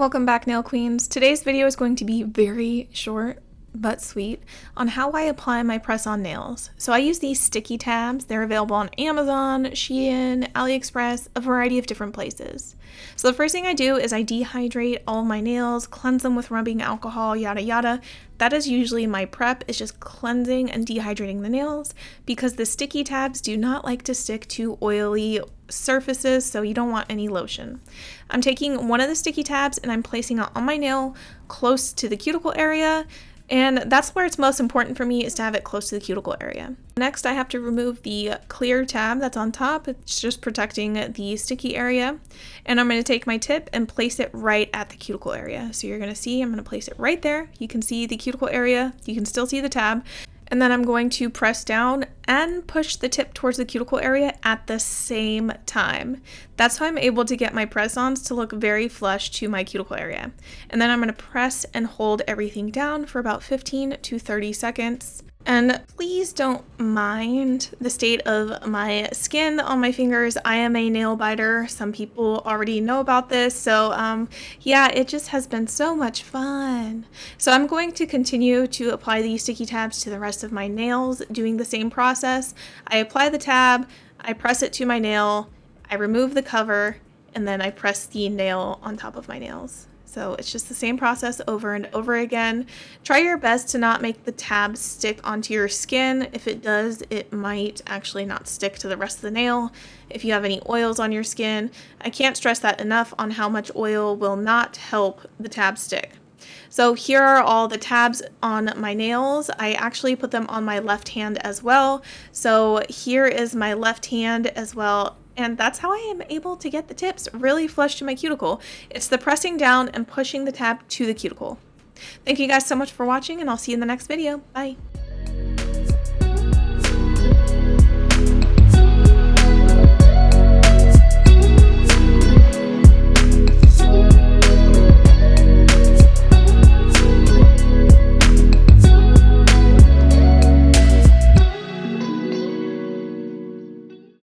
Welcome back, Nail Queens. Today's video is going to be very short but sweet on how I apply my press-on nails. So I use these sticky tabs. They're available on Amazon, Shein, AliExpress, a variety of different places. So the first thing I do is I dehydrate all my nails, cleanse them with rubbing alcohol, yada yada. That is usually my prep, is just cleansing and dehydrating the nails, because the sticky tabs do not like to stick to oily surfaces, so you don't want any lotion. I'm taking one of the sticky tabs and I'm placing it on my nail close to the cuticle area. And that's where it's most important for me, is to have it close to the cuticle area. Next, I have to remove the clear tab that's on top. It's just protecting the sticky area. And I'm going to take my tip and place it right at the cuticle area. So you're going to see, I'm going to place it right there. You can see the cuticle area. You can still see the tab. And then I'm going to press down and push the tip towards the cuticle area at the same time. That's how I'm able to get my press-ons to look very flush to my cuticle area. And then I'm going to press and hold everything down for about 15 to 30 seconds. And please don't mind the state of my skin on my fingers. I am a nail biter. Some people already know about this. So yeah, it just has been so much fun. So I'm going to continue to apply these sticky tabs to the rest of my nails, doing the same process. I apply the tab, I press it to my nail, I remove the cover, and then I press the nail on top of my nails. So it's just the same process over and over again. Try your best to not make the tab stick onto your skin. If it does, it might actually not stick to the rest of the nail. If you have any oils on your skin, I can't stress that enough on how much oil will not help the tab stick. So here are all the tabs on my nails. I actually put them on my left hand as well. So here is my left hand as well. And that's how I am able to get the tips really flush to my cuticle. It's the pressing down and pushing the tab to the cuticle. Thank you guys so much for watching, and I'll see you in the next video. Bye.